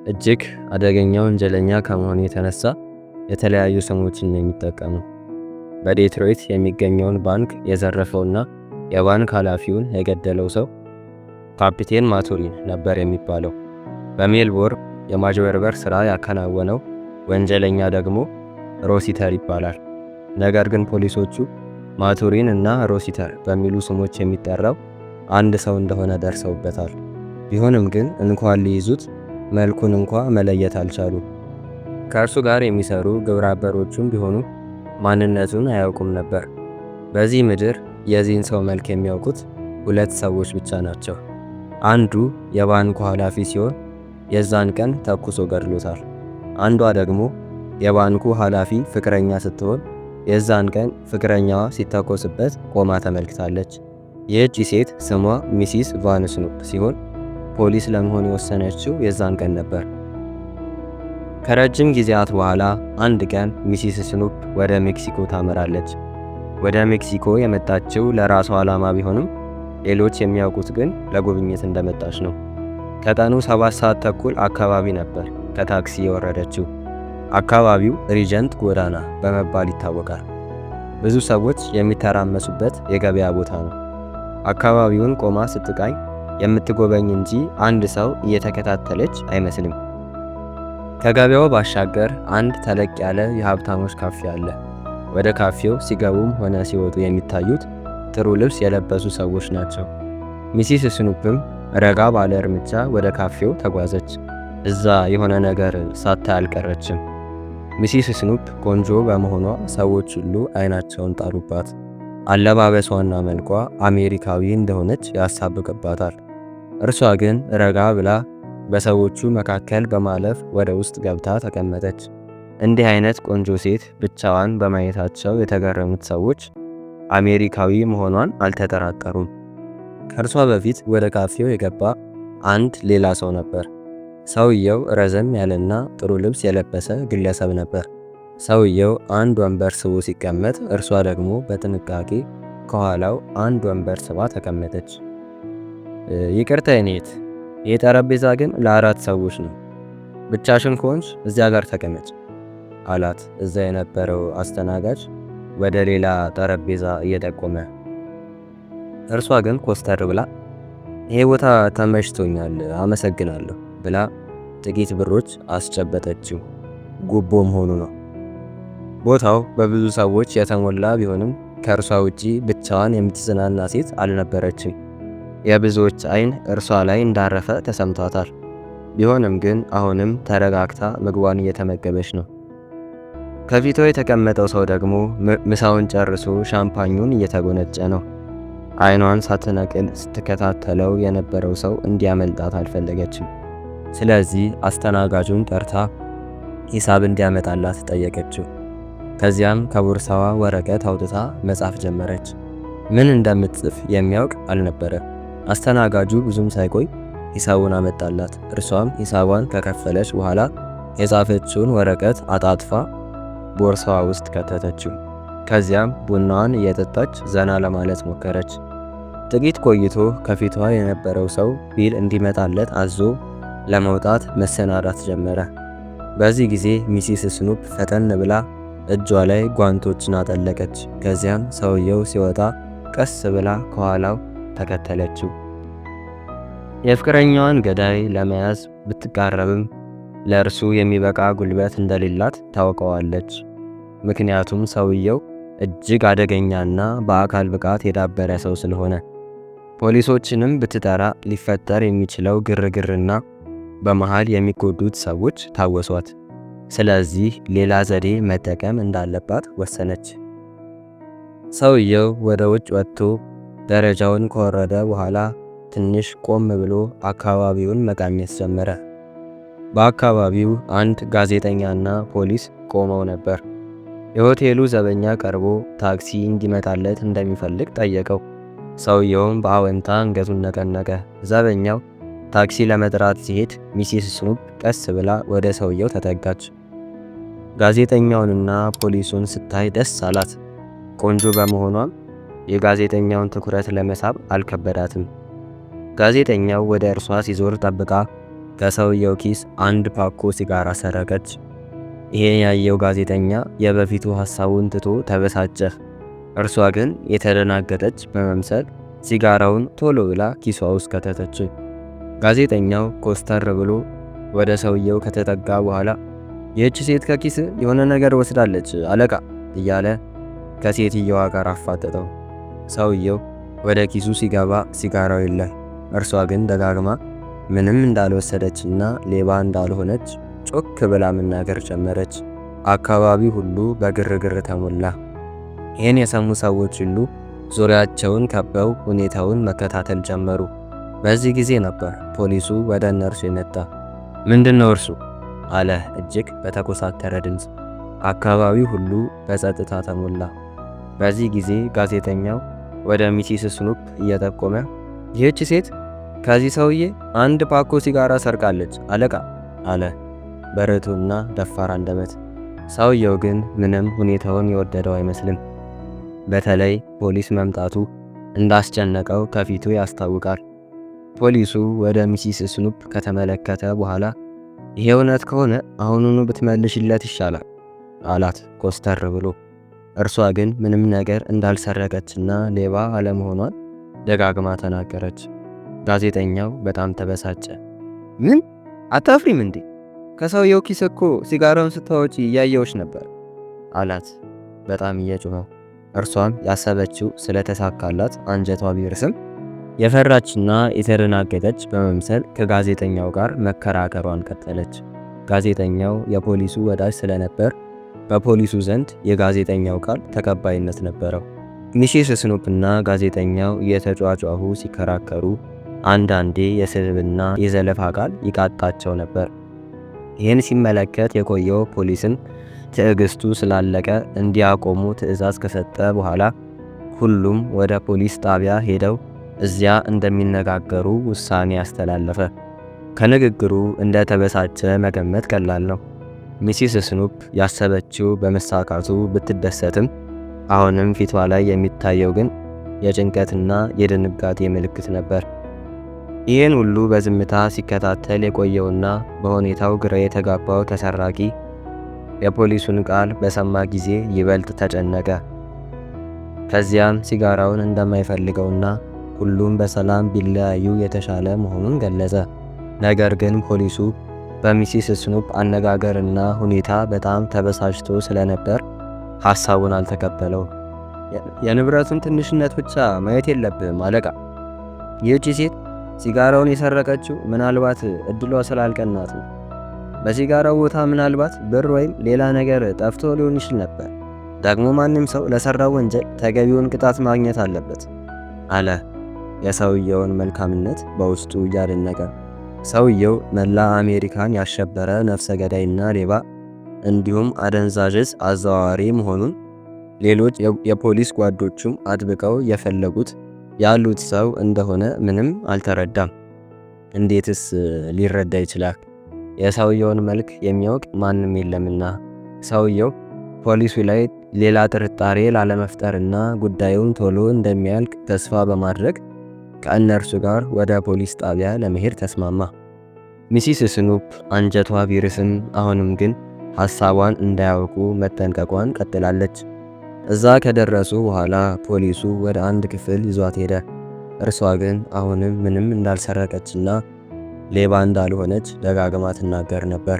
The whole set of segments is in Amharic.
እጅግ አደገኛ ወንጀለኛ ከመሆኑ የተነሳ የተለያዩ ስሞችን ነው የሚጠቀመው። በዴትሮይት የሚገኘውን ባንክ የዘረፈውና የባንክ ኃላፊውን የገደለው ሰው ካፒቴን ማቱሪን ነበር የሚባለው። በሜልቦርን የማጭበርበር ሥራ ያከናወነው ወንጀለኛ ደግሞ ሮሲተር ይባላል። ነገር ግን ፖሊሶቹ ማቱሪን እና ሮሲተር በሚሉ ስሞች የሚጠራው አንድ ሰው እንደሆነ ደርሰውበታል። ቢሆንም ግን እንኳን ሊይዙት መልኩን እንኳ መለየት አልቻሉም። ከእርሱ ጋር የሚሰሩ ግብረ አበሮቹም ቢሆኑ ማንነቱን አያውቁም ነበር። በዚህ ምድር የዚህን ሰው መልክ የሚያውቁት ሁለት ሰዎች ብቻ ናቸው። አንዱ የባንኩ ኃላፊ ሲሆን የዛን ቀን ተኩሶ ገድሎታል። አንዷ ደግሞ የባንኩ ኃላፊ ፍቅረኛ ስትሆን የዛን ቀን ፍቅረኛዋ ሲተኮስበት ቆማ ተመልክታለች። ይህቺ ሴት ስሟ ሚሲስ ቫን ስኑፕ ሲሆን ፖሊስ ለመሆን የወሰነችው የዛን ቀን ነበር። ከረጅም ጊዜያት በኋላ አንድ ቀን ሚሲስ ስኑፕ ወደ ሜክሲኮ ታመራለች። ወደ ሜክሲኮ የመጣችው ለራሷ ዓላማ ቢሆንም ሌሎች የሚያውቁት ግን ለጉብኝት እንደመጣች ነው። ከቀኑ 7 ሰዓት ተኩል አካባቢ ነበር ከታክሲ የወረደችው። አካባቢው ሪጀንት ጎዳና በመባል ይታወቃል። ብዙ ሰዎች የሚተራመሱበት የገበያ ቦታ ነው። አካባቢውን ቆማ ስትቃኝ የምትጎበኝ እንጂ አንድ ሰው እየተከታተለች አይመስልም። ከገበያው ባሻገር አንድ ተለቅ ያለ የሀብታሞች ካፌ አለ። ወደ ካፌው ሲገቡም ሆነ ሲወጡ የሚታዩት ጥሩ ልብስ የለበሱ ሰዎች ናቸው። ሚሲስ ስኑፕም ረጋ ባለ እርምጃ ወደ ካፌው ተጓዘች። እዛ የሆነ ነገር ሳታይ አልቀረችም። ሚሲስ ስኑፕ ቆንጆ በመሆኗ ሰዎች ሁሉ አይናቸውን ጣሉባት። አለባበሷና መልኳ አሜሪካዊ እንደሆነች ያሳብቅባታል። እርሷ ግን ረጋ ብላ በሰዎቹ መካከል በማለፍ ወደ ውስጥ ገብታ ተቀመጠች። እንዲህ አይነት ቆንጆ ሴት ብቻዋን በማየታቸው የተገረሙት ሰዎች አሜሪካዊ መሆኗን አልተጠራጠሩም። ከእርሷ በፊት ወደ ካፌው የገባ አንድ ሌላ ሰው ነበር። ሰውየው ረዘም ያለና ጥሩ ልብስ የለበሰ ግለሰብ ነበር። ሰውየው አንድ ወንበር ስቦ ሲቀመጥ፣ እርሷ ደግሞ በጥንቃቄ ከኋላው አንድ ወንበር ስባ ተቀመጠች። ይቅርታ የኔት፣ ይህ ጠረጴዛ ግን ለ4 ሰዎች ነው። ብቻሽን ከሆንሽ እዚያ ጋር ተቀመጭ አላት እዛ የነበረው አስተናጋጅ ወደ ሌላ ጠረጴዛ እየጠቆመ። እርሷ ግን ኮስተር ብላ ይሄ ቦታ ተመችቶኛል አመሰግናለሁ ብላ ጥቂት ብሮች አስጨበጠችው። ጉቦ መሆኑ ነው። ቦታው በብዙ ሰዎች የተሞላ ቢሆንም ከእርሷ ውጪ ብቻዋን የምትዝናና ሴት አልነበረችም። የብዙዎች አይን እርሷ ላይ እንዳረፈ ተሰምቷታል። ቢሆንም ግን አሁንም ተረጋግታ ምግቧን እየተመገበች ነው። ከፊቷ የተቀመጠው ሰው ደግሞ ምሳውን ጨርሶ ሻምፓኙን እየተጎነጨ ነው። አይኗን ሳትነቅል ስትከታተለው የነበረው ሰው እንዲያመልጣት አልፈለገችም። ስለዚህ አስተናጋጁን ጠርታ ሂሳብ እንዲያመጣላት ጠየቀችው። ከዚያም ከቦርሳዋ ወረቀት አውጥታ መጻፍ ጀመረች። ምን እንደምትጽፍ የሚያውቅ አልነበረ። አስተናጋጁ ብዙም ሳይቆይ ሂሳቡን አመጣላት። እርሷም ሂሳቧን ከከፈለች በኋላ የጻፈችውን ወረቀት አጣጥፋ ቦርሳዋ ውስጥ ከተተችው። ከዚያም ቡናዋን እየጠጣች ዘና ለማለት ሞከረች። ጥቂት ቆይቶ ከፊቷ የነበረው ሰው ቢል እንዲመጣለት አዞ ለመውጣት መሰናዳት ጀመረ። በዚህ ጊዜ ሚሲስ ስኑፕ ፈጠን ብላ እጇ ላይ ጓንቶችን አጠለቀች። ከዚያም ሰውየው ሲወጣ ቀስ ብላ ከኋላው ተከተለችው። የፍቅረኛዋን ገዳይ ለመያዝ ብትቃረብም ለእርሱ የሚበቃ ጉልበት እንደሌላት ታውቀዋለች። ምክንያቱም ሰውየው እጅግ አደገኛና በአካል ብቃት የዳበረ ሰው ስለሆነ። ፖሊሶችንም ብትጠራ ሊፈጠር የሚችለው ግርግርና በመሃል የሚጎዱት ሰዎች ታወሷት። ስለዚህ ሌላ ዘዴ መጠቀም እንዳለባት ወሰነች። ሰውየው ወደ ውጭ ወጥቶ ደረጃውን ከወረደ በኋላ ትንሽ ቆም ብሎ አካባቢውን መቃኘት ጀመረ። በአካባቢው አንድ ጋዜጠኛና ፖሊስ ቆመው ነበር። የሆቴሉ ዘበኛ ቀርቦ ታክሲ እንዲመጣለት እንደሚፈልግ ጠየቀው። ሰውየውም በአዎንታ አንገቱን ነቀነቀ። ዘበኛው ታክሲ ለመጥራት ሲሄድ ሚሲስ ስኑፕ ቀስ ብላ ወደ ሰውየው ተጠጋች። ጋዜጠኛውንና ፖሊሱን ስታይ ደስ አላት። ቆንጆ በመሆኗም የጋዜጠኛውን ትኩረት ለመሳብ አልከበዳትም። ጋዜጠኛው ወደ እርሷ ሲዞር ጠብቃ ከሰውየው ኪስ አንድ ፓኮ ሲጋራ ሰረቀች። ይሄን ያየው ጋዜጠኛ የበፊቱ ሐሳቡን ትቶ ተበሳጨ። እርሷ ግን የተደናገጠች በመምሰል ሲጋራውን ቶሎ ብላ ኪሷ ውስጥ ከተተች። ጋዜጠኛው ኮስተር ብሎ ወደ ሰውየው ከተጠጋ በኋላ ይህች ሴት ከኪስ የሆነ ነገር ወስዳለች አለቃ እያለ ከሴትየዋ ጋር አፋጠጠው። ሰውየው ወደ ኪሱ ሲገባ ሲጋራው የለም። እርሷ ግን ደጋግማ ምንም እንዳልወሰደችና ሌባ እንዳልሆነች ጮክ ብላ መናገር ጀመረች። አካባቢው ሁሉ በግርግር ተሞላ። ይህን የሰሙ ሰዎች ሁሉ ዙሪያቸውን ከበው ሁኔታውን መከታተል ጀመሩ። በዚህ ጊዜ ነበር ፖሊሱ ወደ እነርሱ የመጣ። ምንድነው እርሱ? አለ እጅግ በተኮሳተረ ድምፅ። አካባቢው ሁሉ በጸጥታ ተሞላ። በዚህ ጊዜ ጋዜጠኛው ወደ ሚሲስ ስኑፕ እየጠቆመ ይህች ሴት ከዚህ ሰውዬ አንድ ፓኮ ሲጋራ ሰርቃለች አለቃ አለ በርቱና ደፋር አንደበት። ሰውየው ግን ምንም ሁኔታውን የወደደው አይመስልም። በተለይ ፖሊስ መምጣቱ እንዳስጨነቀው ከፊቱ ያስታውቃል። ፖሊሱ ወደ ሚሲስ ስኑፕ ከተመለከተ በኋላ ይሄ እውነት ከሆነ አሁኑኑ ብትመልሽለት ይሻላል አላት ኮስተር ብሎ። እርሷ ግን ምንም ነገር እንዳልሰረቀችና ሌባ አለመሆኗን ደጋግማ ተናገረች። ጋዜጠኛው በጣም ተበሳጨ። ምን አታፍሪም እንዴ? ከሰውየው ኪስ እኮ ሲጋራውን ስታወጪ እያየዎች ነበር አላት በጣም እየጮኸው። እርሷም ያሰበችው ስለተሳካላት አንጀቷ ቢርስም የፈራችና የተደናገጠች በመምሰል ከጋዜጠኛው ጋር መከራከሯን ቀጠለች። ጋዜጠኛው የፖሊሱ ወዳጅ ስለነበር በፖሊሱ ዘንድ የጋዜጠኛው ቃል ተቀባይነት ነበረው። ሚሲስ ስኑፕና ጋዜጠኛው እየተጫጫሁ ሲከራከሩ አንዳንዴ የስድብና የዘለፋ ቃል ይቃጣቸው ነበር። ይህን ሲመለከት የቆየው ፖሊስም ትዕግስቱ ስላለቀ እንዲያቆሙ ትዕዛዝ ከሰጠ በኋላ ሁሉም ወደ ፖሊስ ጣቢያ ሄደው እዚያ እንደሚነጋገሩ ውሳኔ አስተላለፈ። ከንግግሩ እንደተበሳጨ መገመት ቀላል ነው። ሚሲስ ስኑፕ ያሰበችው በመሳካቱ ብትደሰትም አሁንም ፊቷ ላይ የሚታየው ግን የጭንቀትና የድንጋጤ ምልክት ነበር። ይህን ሁሉ በዝምታ ሲከታተል የቆየውና በሁኔታው ግራ የተጋባው ተሰራቂ የፖሊሱን ቃል በሰማ ጊዜ ይበልጥ ተጨነቀ። ከዚያም ሲጋራውን እንደማይፈልገውና ሁሉም በሰላም ቢለያዩ የተሻለ መሆኑን ገለጸ። ነገር ግን ፖሊሱ በሚሲስ ስኑፕ አነጋገርና ሁኔታ በጣም ተበሳጭቶ ስለነበር ሐሳቡን አልተቀበለው። የንብረቱን ትንሽነት ብቻ ማየት የለብህም አለቃ። ይህች ሴት ሲጋራውን የሰረቀችው ምናልባት እድሏ ስላልቀናት ነው። በሲጋራው ቦታ ምናልባት ብር ወይም ሌላ ነገር ጠፍቶ ሊሆን ይችል ነበር። ደግሞ ማንም ሰው ለሰራው ወንጀል ተገቢውን ቅጣት ማግኘት አለበት አለ የሰውየውን መልካምነት በውስጡ እያደነቀ። ሰውየው መላ አሜሪካን ያሸበረ ነፍሰ ገዳይና ሌባ እንዲሁም አደንዛዥ ዕፅ አዘዋዋሪ መሆኑን ሌሎች የፖሊስ ጓዶቹም አጥብቀው የፈለጉት ያሉት ሰው እንደሆነ ምንም አልተረዳም። እንዴትስ ሊረዳ ይችላል? የሰውየውን መልክ የሚያውቅ ማንም የለምና። ሰውየው ፖሊሱ ላይ ሌላ ጥርጣሬ ላለመፍጠርና ጉዳዩን ቶሎ እንደሚያልቅ ተስፋ በማድረግ ከእነርሱ ጋር ወደ ፖሊስ ጣቢያ ለመሄድ ተስማማ። ሚሲስ ስኑፕ አንጀቷ ቢርስም አሁንም ግን ሐሳቧን እንዳያውቁ መጠንቀቋን ቀጥላለች። እዛ ከደረሱ በኋላ ፖሊሱ ወደ አንድ ክፍል ይዟት ሄደ። እርሷ ግን አሁንም ምንም እንዳልሰረቀችና ሌባ እንዳልሆነች ደጋግማ ትናገር ነበር።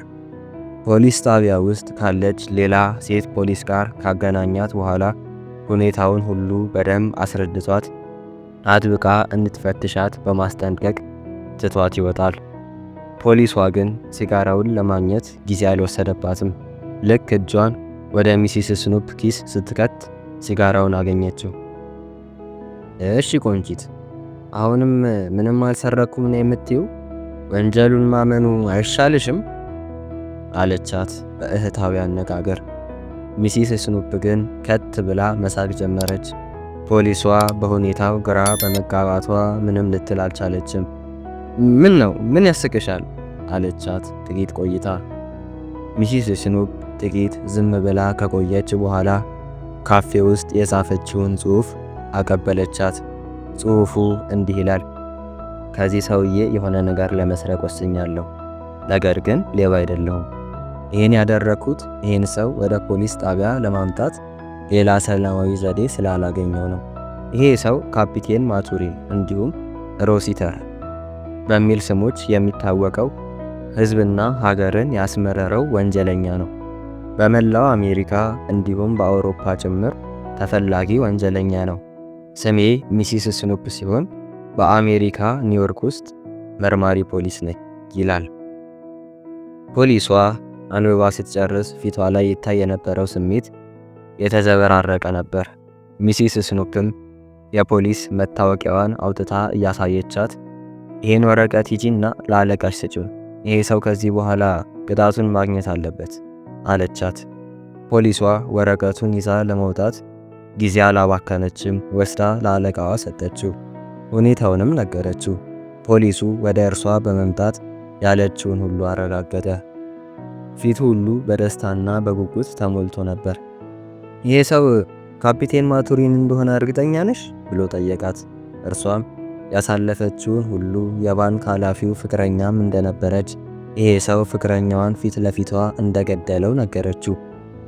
ፖሊስ ጣቢያ ውስጥ ካለች ሌላ ሴት ፖሊስ ጋር ካገናኛት በኋላ ሁኔታውን ሁሉ በደንብ አስረድቷት አጥብቃ እንድትፈትሻት በማስጠንቀቅ ትቷት ይወጣል። ፖሊሷ ግን ሲጋራውን ለማግኘት ጊዜ አልወሰደባትም። ልክ እጇን ወደ ሚሲስ ስኑፕ ኪስ ስትከት ሲጋራውን አገኘችው። እሺ ቆንጂት፣ አሁንም ምንም አልሰረኩም ነው የምትይው? ወንጀሉን ማመኑ አይሻልሽም? አለቻት በእህታዊ አነጋገር። ሚሲስ ስኑፕ ግን ከት ብላ መሳቅ ጀመረች። ፖሊሷ በሁኔታው ግራ በመጋባቷ ምንም ልትል አልቻለችም። ምን ነው? ምን ያስቅሻል? አለቻት ጥቂት ቆይታ። ሚሲስ ስኑፕ ጥቂት ዝም ብላ ከቆየች በኋላ ካፌ ውስጥ የጻፈችውን ጽሑፍ አቀበለቻት። ጽሑፉ እንዲህ ይላል: ከዚህ ሰውዬ የሆነ ነገር ለመስረቅ ወስኛለሁ። ነገር ግን ሌባ አይደለሁም። ይህን ያደረኩት ይህን ሰው ወደ ፖሊስ ጣቢያ ለማምጣት ሌላ ሰላማዊ ዘዴ ስላላገኘው ነው። ይሄ ሰው ካፒቴን ማቱሪን እንዲሁም ሮሲተር በሚል ስሞች የሚታወቀው ሕዝብና ሀገርን ያስመረረው ወንጀለኛ ነው። በመላው አሜሪካ እንዲሁም በአውሮፓ ጭምር ተፈላጊ ወንጀለኛ ነው። ስሜ ሚሲስ ስኑፕ ሲሆን በአሜሪካ ኒውዮርክ ውስጥ መርማሪ ፖሊስ ነኝ ይላል። ፖሊሷ አንብባ ስትጨርስ ፊቷ ላይ ይታይ የነበረው ስሜት የተዘበራረቀ ነበር። ሚሲስ ስኑፕም የፖሊስ መታወቂያዋን አውጥታ እያሳየቻት ይህን ወረቀት ሂጂና ለአለቃሽ ስጪው፣ ይሄ ሰው ከዚህ በኋላ ቅጣቱን ማግኘት አለበት አለቻት። ፖሊሷ ወረቀቱን ይዛ ለመውጣት ጊዜ አላባከነችም። ወስዳ ለአለቃዋ ሰጠችው። ሁኔታውንም ነገረችው። ፖሊሱ ወደ እርሷ በመምጣት ያለችውን ሁሉ አረጋገጠ። ፊቱ ሁሉ በደስታና በጉጉት ተሞልቶ ነበር። ይሄ ሰው ካፒቴን ማቱሪን እንደሆነ እርግጠኛ ነሽ ብሎ ጠየቃት። እርሷም ያሳለፈችውን ሁሉ የባንክ ኃላፊው ፍቅረኛም እንደነበረች ይሄ ሰው ፍቅረኛዋን ፊት ለፊቷ እንደገደለው ነገረችው።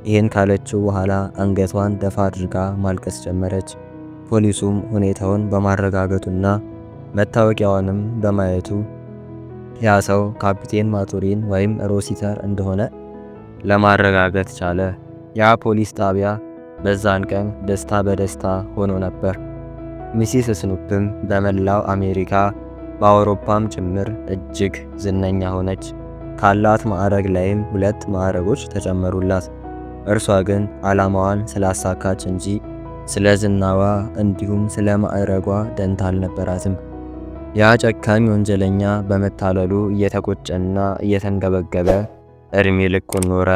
ይህን ካለችው በኋላ አንገቷን ደፋ አድርጋ ማልቀስ ጀመረች። ፖሊሱም ሁኔታውን በማረጋገጡና መታወቂያዋንም በማየቱ ያ ሰው ካፒቴን ማቱሪን ወይም ሮሲተር እንደሆነ ለማረጋገጥ ቻለ። ያ ፖሊስ ጣቢያ በዛን ቀን ደስታ በደስታ ሆኖ ነበር። ሚሲስ ስኑፕም በመላው አሜሪካ በአውሮፓም ጭምር እጅግ ዝነኛ ሆነች። ካላት ማዕረግ ላይም 2 ማዕረጎች ተጨመሩላት። እርሷ ግን ዓላማዋን ስላሳካች እንጂ ስለ ዝናዋ እንዲሁም ስለ ማዕረጓ ደንታ አልነበራትም። ያ ጨካኝ ወንጀለኛ በመታለሉ እየተቆጨና እየተንገበገበ እድሜ ልኩን ኖረ።